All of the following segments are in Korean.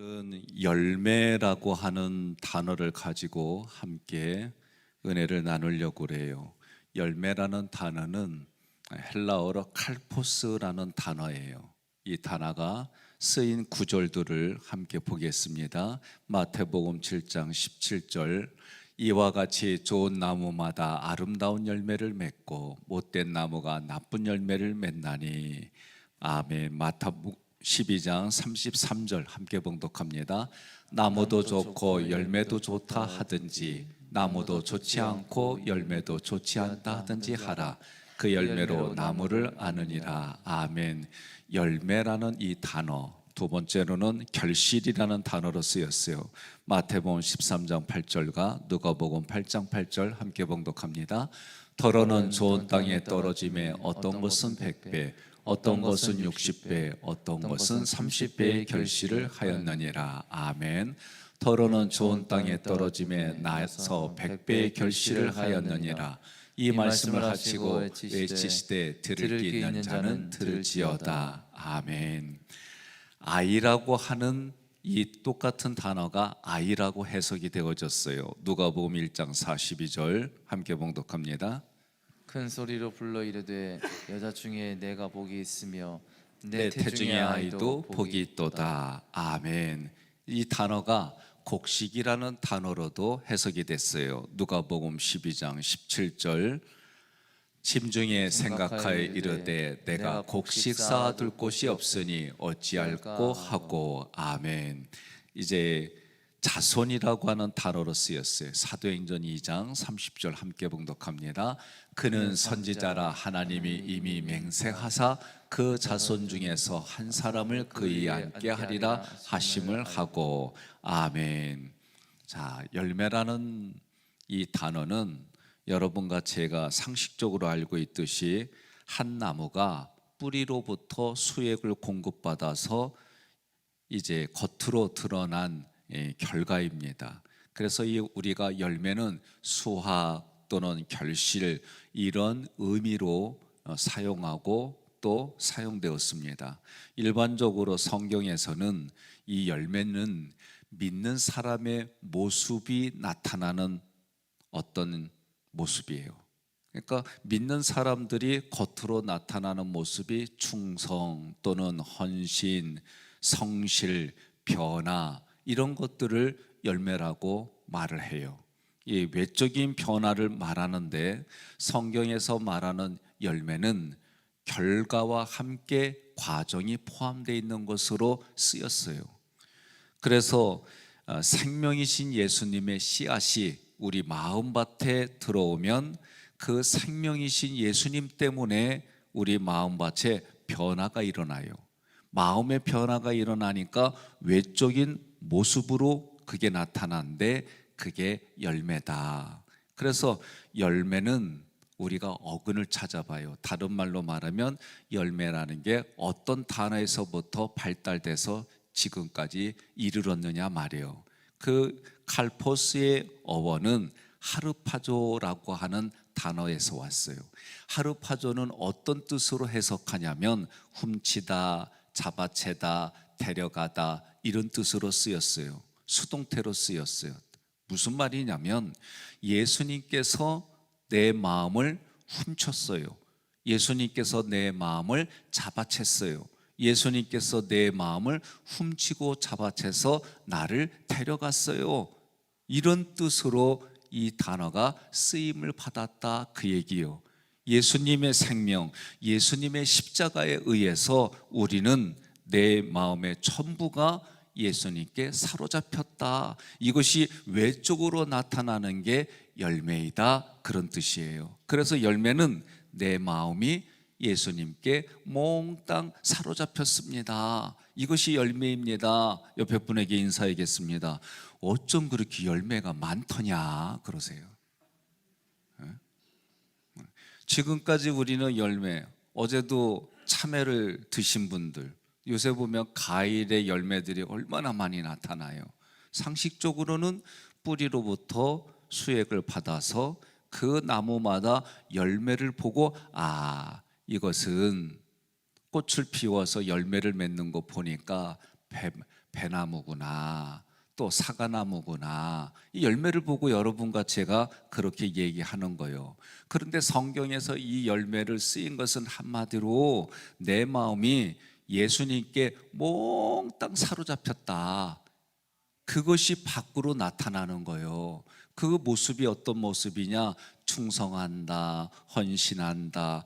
오늘은 열매라고 하는 단어를 가지고 함께 은혜를 나누려고 그래요. 열매라는 단어는 헬라어로 칼포스라는 단어예요. 이 단어가 쓰인 구절들을 함께 보겠습니다. 마태복음 7장 17절, 이와 같이 좋은 나무마다 아름다운 열매를 맺고 못된 나무가 나쁜 열매를 맺나니. 아멘. 마태복음 12장 33절 함께 봉독합니다. 나무도 좋고 열매도 좋다 하든지 나무도 좋지 않고 열매도 좋지 않다 하든지 하라. 그 열매로 나무를 아느니라. 아멘. 열매라는 이 단어, 두 번째로는 결실이라는 단어로 쓰였어요. 마태복음 13장 8절과 누가복음 8장 8절 함께 봉독합니다. 더러는 좋은 땅에 떨어짐에 어떤 것은 100배, 어떤 것은 60배, 어떤 것은 30배의 결실을 하였느니라. 아멘. 더러는 좋은 땅에 떨어짐에 나서 100배의 결실을 하였느니라. 이 말씀을 하시고 외치시되 들을 귀 있는 자는 들을지어다. 아멘. 아이라고 하는 이 똑같은 단어가 아이라고 해석이 되어졌어요. 누가복음 1장 42절 함께 봉독합니다. 큰 소리로 불러 이르되 여자 중에 내가 복이 있으며 내 태중의 아이도 복이 있도다. 아멘. 이 단어가 곡식이라는 단어로도 해석이 됐어요. 누가복음 12장 17절, 심중에 생각하여 이르되 내가 곡식 쌓아둘 곳이 없으니 어찌할꼬 하고. 아멘. 이제 자손이라고 하는 단어로 쓰였어요. 사도행전 2장 30절 함께 봉독합니다. 그는 선지자라 하나님이 이미 맹세하사 그 자손 중에서 한 사람을 그에 앉게 하리라 하심을 하고. 아멘. 자, 열매라는 이 단어는 여러분과 제가 상식적으로 알고 있듯이 한 나무가 뿌리로부터 수액을 공급받아서 이제 겉으로 드러난 결과입니다. 그래서 우리가 열매는 수확 또는 결실 이런 의미로 사용하고 또 사용되었습니다. 일반적으로 성경에서는 이 열매는 믿는 사람의 모습이 나타나는 어떤 모습이에요. 그러니까 믿는 사람들이 겉으로 나타나는 모습이 충성 또는 헌신, 성실, 변화 이런 것들을 열매라고 말을 해요. 이 외적인 변화를 말하는데 성경에서 말하는 열매는 결과와 함께 과정이 포함되어 있는 것으로 쓰였어요. 그래서 생명이신 예수님의 씨앗이 우리 마음밭에 들어오면 그 생명이신 예수님 때문에 우리 마음밭에 변화가 일어나요. 마음의 변화가 일어나니까 외적인 모습으로 그게 나타나는데 그게 열매다. 그래서 열매는 우리가 어근을 찾아봐요. 다른 말로 말하면 열매라는 게 어떤 단어에서부터 발달돼서 지금까지 이르렀느냐 말이에요. 그 칼포스의 어원은 하르파조라고 하는 단어에서 왔어요. 하르파조는 어떤 뜻으로 해석하냐면 훔치다, 잡아채다, 데려가다 이런 뜻으로 쓰였어요. 수동태로 쓰였어요. 무슨 말이냐면 예수님께서 내 마음을 훔쳤어요. 예수님께서 내 마음을 잡아챘어요. 예수님께서 내 마음을 훔치고 잡아채서 나를 데려갔어요. 이런 뜻으로 이 단어가 쓰임을 받았다 그 얘기요. 예수님의 생명, 예수님의 십자가에 의해서 우리는 내 마음의 전부가 예수님께 사로잡혔다. 이것이 외적으로 나타나는 게 열매이다 그런 뜻이에요. 그래서 열매는 내 마음이 예수님께 몽땅 사로잡혔습니다. 이것이 열매입니다. 옆에 분에게 인사하겠습니다. 어쩜 그렇게 열매가 많더냐 그러세요. 지금까지 우리는 열매, 어제도 참외를 드신 분들, 요새 보면 과일의 열매들이 얼마나 많이 나타나요. 상식적으로는 뿌리로부터 수액을 받아서 그 나무마다 열매를 보고 이것은 꽃을 피워서 열매를 맺는 거 보니까 배나무구나, 또 사과나무구나, 이 열매를 보고 여러분과 제가 그렇게 얘기하는 거예요. 그런데 성경에서 이 열매를 쓰인 것은 한마디로 내 마음이 예수님께 몽땅 사로잡혔다, 그것이 밖으로 나타나는 거예요. 그 모습이 어떤 모습이냐? 충성한다, 헌신한다,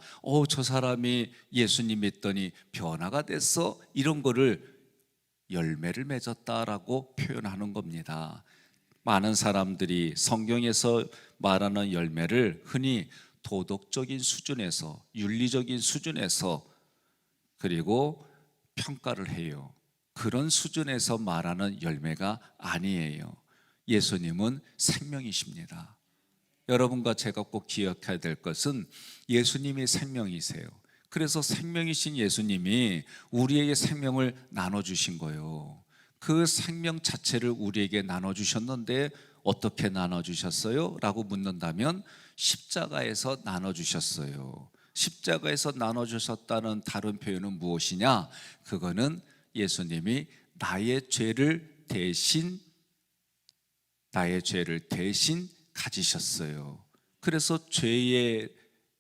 저 사람이 예수님 믿더니 변화가 됐어, 이런 거를 열매를 맺었다라고 표현하는 겁니다. 많은 사람들이 성경에서 말하는 열매를 흔히 도덕적인 수준에서, 윤리적인 수준에서, 그리고 평가를 해요. 그런 수준에서 말하는 열매가 아니에요. 예수님은 생명이십니다. 여러분과 제가 꼭 기억해야 될 것은 예수님이 생명이세요. 그래서 생명이신 예수님이 우리에게 생명을 나눠주신 거예요. 그 생명 자체를 우리에게 나눠주셨는데 어떻게 나눠주셨어요? 라고 묻는다면 십자가에서 나눠주셨어요. 십자가에서 나눠주셨다는 다른 표현은 무엇이냐? 그거는 예수님이 나의 죄를 대신 가지셨어요. 그래서 죄의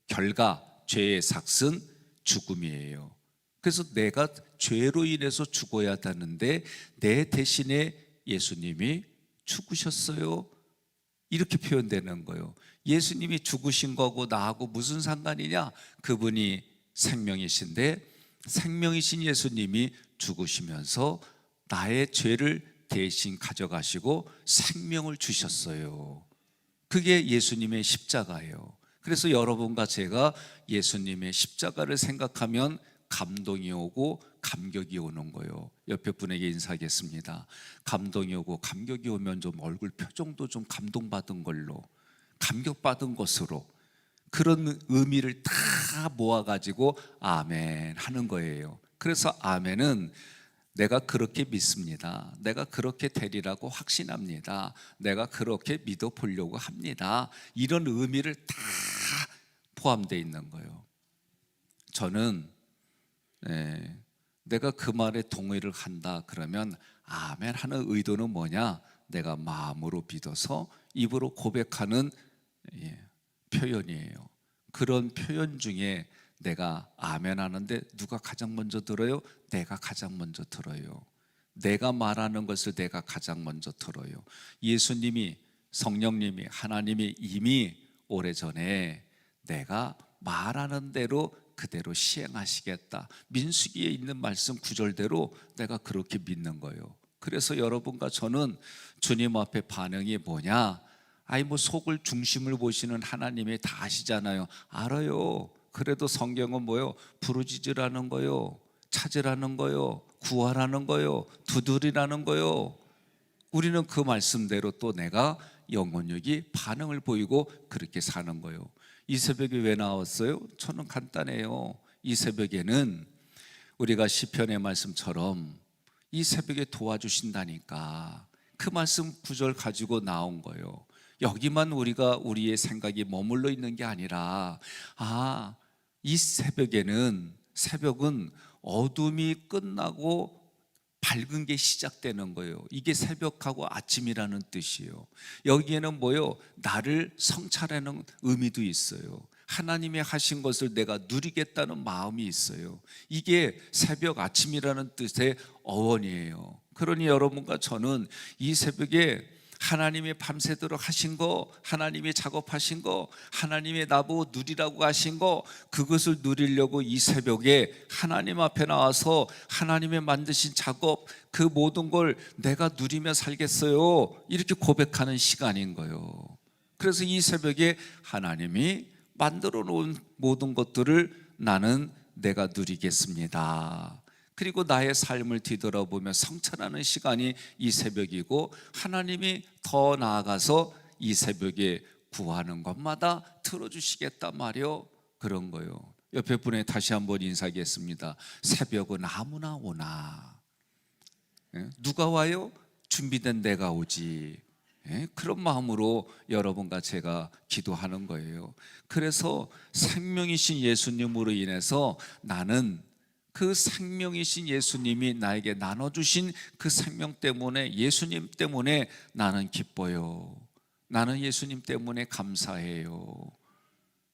결과, 죄의 삭은 죽음이에요. 그래서 내가 죄로 인해서 죽어야 하는데 내 대신에 예수님이 죽으셨어요. 이렇게 표현되는 거예요. 예수님이 죽으신 거고 나하고 무슨 상관이냐? 그분이 생명이신데 생명이신 예수님이 죽으시면서 나의 죄를 대신 가져가시고 생명을 주셨어요. 그게 예수님의 십자가예요. 그래서 여러분과 제가 예수님의 십자가를 생각하면 감동이 오고 감격이 오는 거예요. 옆에 분에게 인사하겠습니다. 감동이 오고 감격이 오면 좀 얼굴 표정도 좀 감동받은 걸로, 감격받은 것으로, 그런 의미를 다 모아가지고 아멘 하는 거예요. 그래서 아멘은 내가 그렇게 믿습니다, 내가 그렇게 되리라고 확신합니다, 내가 그렇게 믿어보려고 합니다, 이런 의미를 다 포함되어 있는 거예요. 저는 내가 그 말에 동의를 한다 그러면 아멘 하는 의도는 뭐냐? 내가 마음으로 믿어서 입으로 고백하는 표현이에요. 그런 표현 중에 내가 아멘 하는데 누가 가장 먼저 들어요? 내가 가장 먼저 들어요. 내가 말하는 것을 내가 가장 먼저 들어요. 예수님이, 성령님이, 하나님이 이미 오래전에 내가 말하는 대로 그대로 시행하시겠다, 민수기에 있는 말씀 구절대로 내가 그렇게 믿는 거예요. 그래서 여러분과 저는 주님 앞에 반응이 뭐냐? 뭐 속을 중심을 보시는 하나님이 다 아시잖아요. 알아요. 그래도 성경은 뭐요? 부르짖으라는 거요, 찾으라는 거요, 구하라는 거요, 두드리라는 거요. 우리는 그 말씀대로 또 내가 영혼력이 반응을 보이고 그렇게 사는 거예요. 이 새벽에 왜 나왔어요? 저는 간단해요. 이 새벽에는 우리가 시편의 말씀처럼 이 새벽에 도와주신다니까 그 말씀 구절 가지고 나온 거예요. 여기만 우리의 생각이 머물러 있는 게 아니라 이 새벽은 어둠이 끝나고 밝은 게 시작되는 거예요. 이게 새벽하고 아침이라는 뜻이에요. 여기에는 뭐요? 나를 성찰하는 의미도 있어요. 하나님이 하신 것을 내가 누리겠다는 마음이 있어요. 이게 새벽 아침이라는 뜻의 어원이에요. 그러니 여러분과 저는 이 새벽에 하나님이 밤새도록 하신 거, 하나님이 작업하신 거, 하나님이 나보고 누리라고 하신 거, 그것을 누리려고 이 새벽에 하나님 앞에 나와서 하나님의 만드신 작업, 그 모든 걸 내가 누리며 살겠어요, 이렇게 고백하는 시간인 거예요. 그래서 이 새벽에 하나님이 만들어 놓은 모든 것들을 나는 내가 누리겠습니다. 그리고 나의 삶을 뒤돌아보며 성찰하는 시간이 이 새벽이고, 하나님이 더 나아가서 이 새벽에 구하는 것마다 들어주시겠다 말이요, 그런 거요. 옆에 분에 다시 한번 인사하겠습니다. 새벽은 아무나 오나, 누가 와요? 준비된 내가 오지. 그런 마음으로 여러분과 제가 기도하는 거예요. 그래서 생명이신 예수님으로 인해서 나는 그 생명이신 예수님이 나에게 나눠주신 그 생명 때문에, 예수님 때문에 나는 기뻐요. 나는 예수님 때문에 감사해요.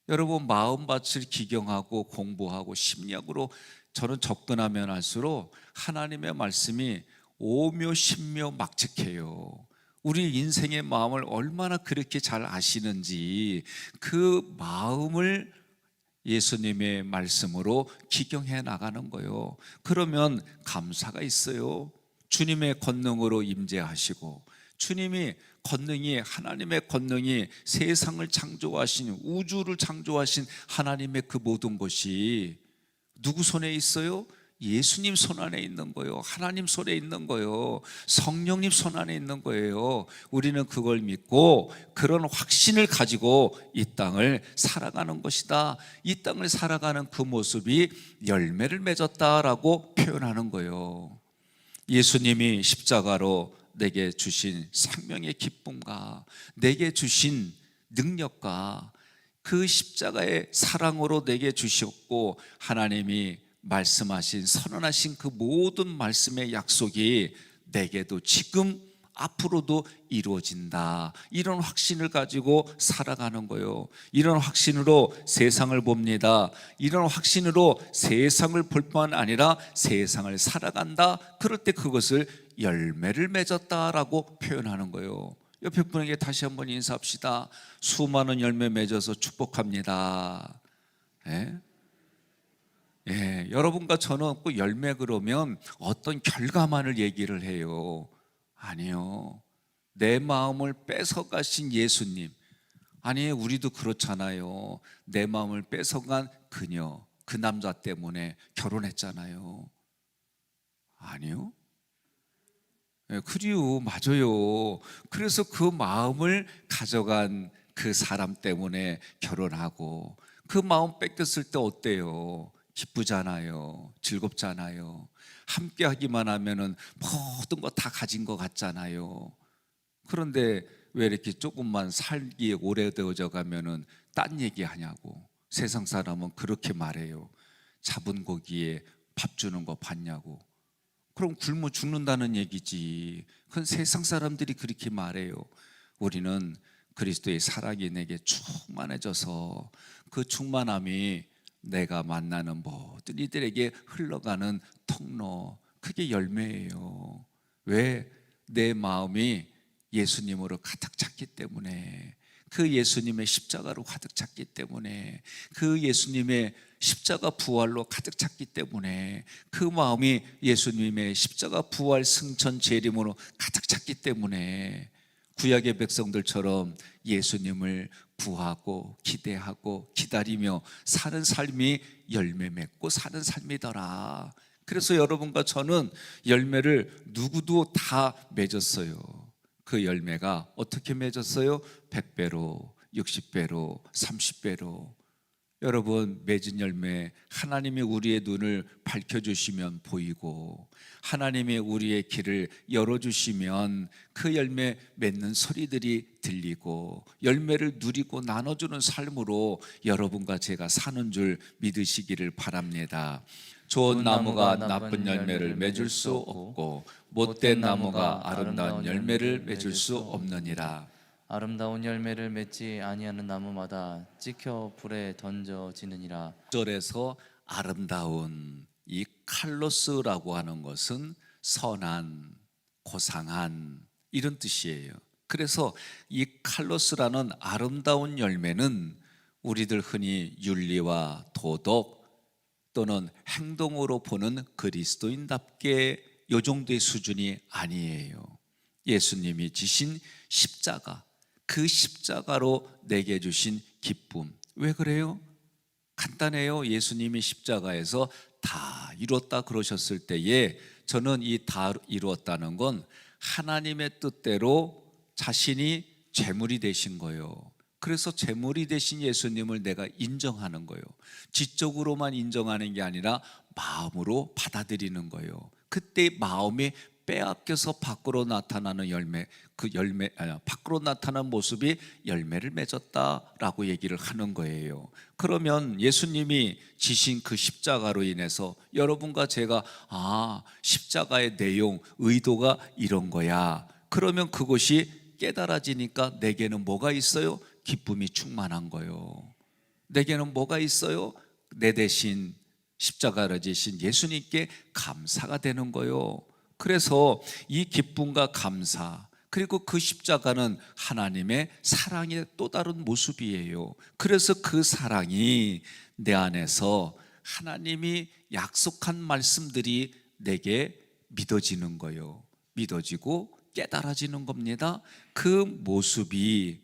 여러분, 마음밭을 기경하고 공부하고 심리학으로 저는 접근하면 할수록 하나님의 말씀이 오묘 신묘 막직해요. 우리 인생의 마음을 얼마나 그렇게 잘 아시는지 그 마음을 예수님의 말씀으로 기경해 나가는 거예요. 그러면 감사가 있어요. 주님의 권능으로 임재하시고, 주님이 권능이, 하나님의 권능이 세상을 창조하신, 우주를 창조하신 하나님의 그 모든 것이 누구 손에 있어요? 예수님 손 안에 있는 거예요. 하나님 손에 있는 거예요. 성령님 손 안에 있는 거예요. 우리는 그걸 믿고 그런 확신을 가지고 이 땅을 살아가는 것이다. 이 땅을 살아가는 그 모습이 열매를 맺었다라고 표현하는 거예요. 예수님이 십자가로 내게 주신 생명의 기쁨과 내게 주신 능력과 그 십자가의 사랑으로 내게 주셨고, 하나님이 말씀하신, 선언하신 그 모든 말씀의 약속이 내게도 지금 앞으로도 이루어진다. 이런 확신을 가지고 살아가는 거예요. 이런 확신으로 세상을 봅니다. 이런 확신으로 세상을 볼 뿐 아니라 세상을 살아간다. 그럴 때 그것을 열매를 맺었다라고 표현하는 거예요. 옆에 분에게 다시 한번 인사합시다. 수많은 열매 맺어서 축복합니다. 예? 예, 여러분과 저는 꼭 열매 그러면 어떤 결과만을 얘기를 해요. 아니요. 내 마음을 뺏어가신 예수님. 아니, 우리도 그렇잖아요. 내 마음을 뺏어간 그녀, 그 남자 때문에 결혼했잖아요. 아니요. 예, 그리요, 맞아요. 그래서 그 마음을 가져간 그 사람 때문에 결혼하고, 그 마음 뺏겼을 때 어때요? 기쁘잖아요. 즐겁잖아요. 함께 하기만 하면은 모든 거 다 가진 것 같잖아요. 그런데 왜 이렇게 조금만 살기에 오래되어져 가면은 딴 얘기 하냐고. 세상 사람은 그렇게 말해요. 잡은 고기에 밥 주는 거 봤냐고. 그럼 굶어 죽는다는 얘기지. 그건 세상 사람들이 그렇게 말해요. 우리는 그리스도의 사랑이 내게 충만해져서 그 충만함이 내가 만나는 모든 이들에게 흘러가는 통로, 그게 열매예요. 왜? 내 마음이 예수님으로 가득 찼기 때문에, 그 예수님의 십자가로 가득 찼기 때문에, 그 예수님의 십자가 부활로 가득 찼기 때문에, 그 마음이 예수님의 십자가 부활 승천 재림으로 가득 찼기 때문에 구약의 백성들처럼 예수님을 구하고 기대하고 기다리며 사는 삶이 열매 맺고 사는 삶이더라. 그래서 여러분과 저는 열매를 누구도 다 맺었어요. 그 열매가 어떻게 맺었어요? 100배로, 60배로, 30배로. 여러분, 맺은 열매, 하나님이 우리의 눈을 밝혀주시면 보이고, 하나님이 우리의 길을 열어주시면 그 열매 맺는 소리들이 들리고, 열매를 누리고 나눠주는 삶으로 여러분과 제가 사는 줄 믿으시기를 바랍니다. 좋은 나무가 나쁜 열매를 맺을 수 없고, 못된 나무가 아름다운 열매를 맺을 수 없느니라. 아름다운 열매를 맺지 아니하는 나무마다 찍혀 불에 던져지느니라. 6절에서 아름다운, 이 칼로스라고 하는 것은 선한, 고상한, 이런 뜻이에요. 그래서 이 칼로스라는 아름다운 열매는 우리들 흔히 윤리와 도덕 또는 행동으로 보는 그리스도인답게 요 정도의 수준이 아니에요. 예수님이 지신 십자가, 그 십자가로 내게 주신 기쁨. 왜 그래요? 간단해요. 예수님이 십자가에서 다 이뤘다 그러셨을 때에 저는 이 다 이루었다는 건 하나님의 뜻대로 자신이 제물이 되신 거예요. 그래서 제물이 되신 예수님을 내가 인정하는 거예요. 지적으로만 인정하는 게 아니라 마음으로 받아들이는 거예요. 그때 마음이 빼앗겨서 밖으로 나타나는 열매, 밖으로 나타나는 모습이 열매를 맺었다라고 얘기를 하는 거예요. 그러면 예수님이 지신 그 십자가로 인해서 여러분과 제가 십자가의 내용, 의도가 이런 거야. 그러면 그것이 깨달아지니까 내게는 뭐가 있어요? 기쁨이 충만한 거예요. 내게는 뭐가 있어요? 내 대신 십자가를 지신 예수님께 감사가 되는 거예요. 그래서 이 기쁨과 감사, 그리고 그 십자가는 하나님의 사랑의 또 다른 모습이에요. 그래서 그 사랑이 내 안에서 하나님이 약속한 말씀들이 내게 믿어지는 거예요. 믿어지고 깨달아지는 겁니다. 그 모습이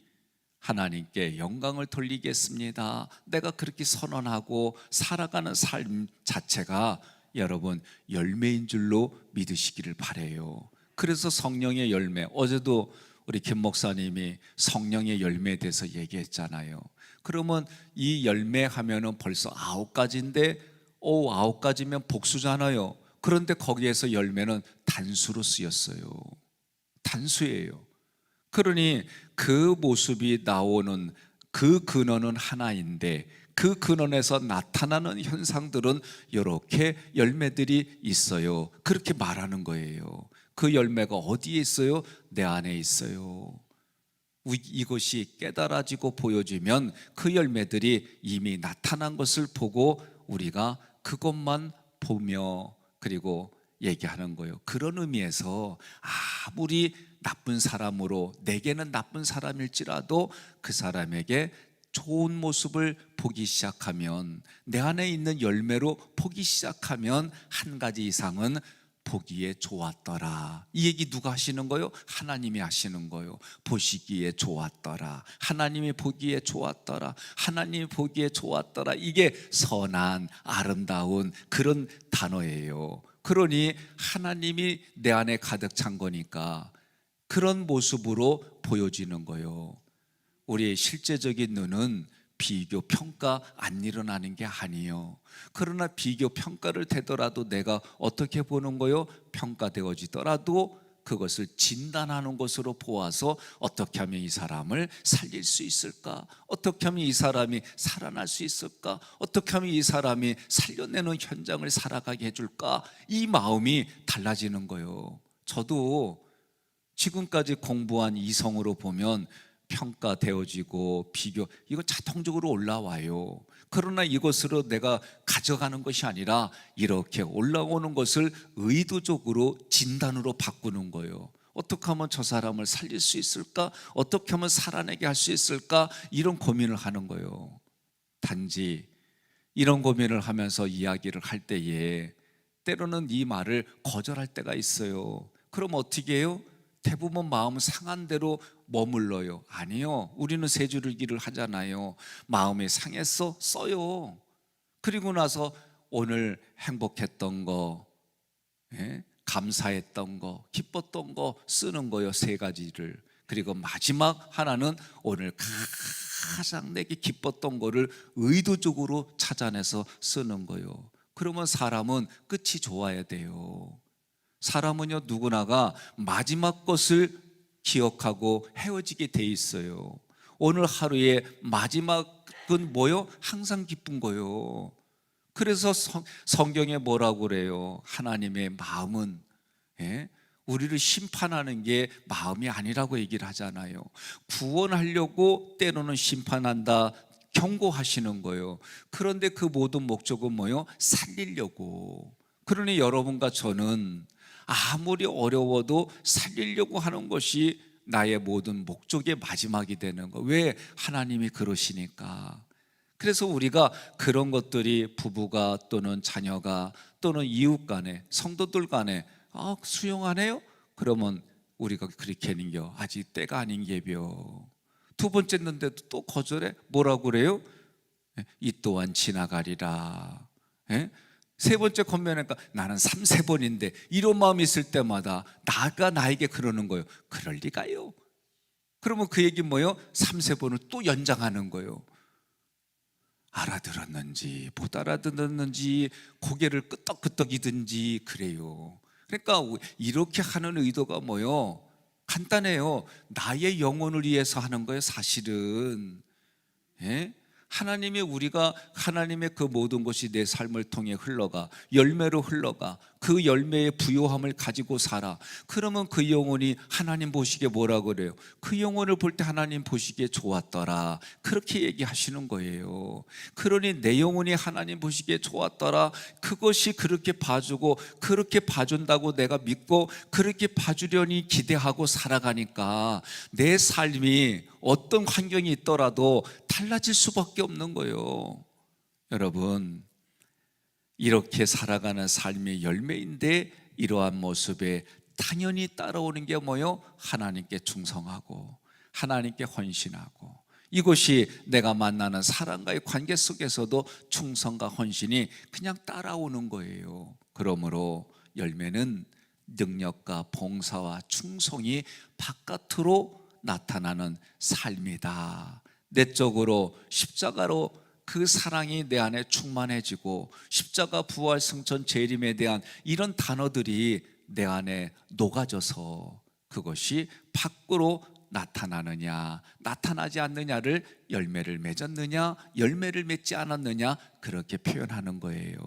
하나님께 영광을 돌리겠습니다. 내가 그렇게 선언하고 살아가는 삶 자체가 여러분 열매인 줄로 믿으시기를 바라요. 그래서 성령의 열매, 어제도 우리 김 목사님이 성령의 열매에 대해서 얘기했잖아요. 그러면 이 열매 하면은 벌써 9가지인데 9가지면 복수잖아요. 그런데 거기에서 열매는 단수로 쓰였어요. 단수예요. 그러니 그 모습이 나오는 그 근원은 하나인데 그 근원에서 나타나는 현상들은 이렇게 열매들이 있어요. 그렇게 말하는 거예요. 그 열매가 어디에 있어요? 내 안에 있어요. 이것이 깨달아지고 보여지면 그 열매들이 이미 나타난 것을 보고 우리가 그것만 보며 그리고 얘기하는 거예요. 그런 의미에서 아무리 나쁜 사람으로 내게는 나쁜 사람일지라도 그 사람에게 좋은 모습을 보기 시작하면, 내 안에 있는 열매로 보기 시작하면 한 가지 이상은 보기에 좋았더라. 이 얘기 누가 하시는 거요? 하나님이 하시는 거요. 보시기에 좋았더라. 하나님이 보기에 좋았더라. 하나님이 보기에 좋았더라. 이게 선한 아름다운 그런 단어예요. 그러니 하나님이 내 안에 가득 찬 거니까 그런 모습으로 보여지는 거예요. 우리의 실제적인 눈은 비교, 평가 안 일어나는 게 아니에요. 그러나 비교, 평가를 되더라도 내가 어떻게 보는 거요? 평가되어지더라도 그것을 진단하는 것으로 보아서 어떻게 하면 이 사람을 살릴 수 있을까? 어떻게 하면 이 사람이 살아날 수 있을까? 어떻게 하면 이 사람이 살려내는 현장을 살아가게 해줄까? 이 마음이 달라지는 거예요. 저도 지금까지 공부한 이성으로 보면 평가되어지고 비교, 이거 자동적으로 올라와요. 그러나 이것으로 내가 가져가는 것이 아니라 이렇게 올라오는 것을 의도적으로 진단으로 바꾸는 거예요. 어떻게 하면 저 사람을 살릴 수 있을까? 어떻게 하면 살아내게 할 수 있을까? 이런 고민을 하는 거예요. 단지 이런 고민을 하면서 이야기를 할 때에 때로는 이 말을 거절할 때가 있어요. 그럼 어떻게 해요? 대부분 마음 상한 대로 머물러요. 아니요, 우리는 세 줄기를 하잖아요. 마음이 상했어? 써요. 그리고 나서 오늘 행복했던 거, 감사했던 거, 기뻤던 거 쓰는 거요. 3가지를. 그리고 마지막 하나는 오늘 가장 내게 기뻤던 거를 의도적으로 찾아내서 쓰는 거요. 그러면 사람은 끝이 좋아야 돼요. 사람은요, 누구나가 마지막 것을 기억하고 헤어지게 돼 있어요. 오늘 하루의 마지막은 뭐요? 항상 기쁜 거요. 그래서 성경에 뭐라고 그래요? 하나님의 마음은 우리를 심판하는 게 마음이 아니라고 얘기를 하잖아요. 구원하려고 때로는 심판한다, 경고하시는 거예요. 그런데 그 모든 목적은 뭐요? 살리려고. 그러니 여러분과 저는 아무리 어려워도 살리려고 하는 것이 나의 모든 목적의 마지막이 되는 거. 왜? 하나님이 그러시니까. 그래서 우리가 그런 것들이 부부가 또는 자녀가 또는 이웃 간에 성도들 간에 수용하네요? 그러면 우리가 그렇게 하는겨 아직 때가 아닌 게벼. 2번째 했는데도 또 거절해? 뭐라고 그래요? 이 또한 지나가리라. 3번째 건면하니까 나는 3세번인데 이런 마음이 있을 때마다 나가 나에게 그러는 거예요. 그럴 리가요. 그러면 그 얘기는 뭐예요? 3세번을 또 연장하는 거예요. 알아들었는지 못 알아들었는지 고개를 끄덕끄덕이든지 그래요. 그러니까 이렇게 하는 의도가 뭐요? 간단해요. 나의 영혼을 위해서 하는 거예요, 사실은. 예? 하나님의 우리가 하나님의 그 모든 것이 내 삶을 통해 흘러가 열매로 흘러가 그 열매의 부요함을 가지고 살아. 그러면 그 영혼이 하나님 보시기에 뭐라 그래요? 그 영혼을 볼 때 하나님 보시기에 좋았더라, 그렇게 얘기하시는 거예요. 그러니 내 영혼이 하나님 보시기에 좋았더라, 그것이 그렇게 봐주고 그렇게 봐준다고 내가 믿고 그렇게 봐주려니 기대하고 살아가니까 내 삶이 어떤 환경이 있더라도 달라질 수밖에 없는 거예요. 여러분, 이렇게 살아가는 삶의 열매인데 이러한 모습에 당연히 따라오는 게 뭐요? 하나님께 충성하고 하나님께 헌신하고, 이것이 내가 만나는 사람과의 관계 속에서도 충성과 헌신이 그냥 따라오는 거예요. 그러므로 열매는 능력과 봉사와 충성이 바깥으로 나타나는 삶이다. 내적으로 십자가로 그 사랑이 내 안에 충만해지고 십자가 부활 승천 재림에 대한 이런 단어들이 내 안에 녹아져서 그것이 밖으로 나타나느냐 나타나지 않느냐를, 열매를 맺었느냐 열매를 맺지 않았느냐, 그렇게 표현하는 거예요.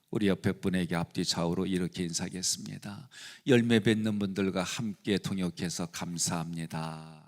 우리 옆에 분에게 앞뒤 좌우로 이렇게 인사하겠습니다. 열매 맺는 분들과 함께 동역해서 감사합니다.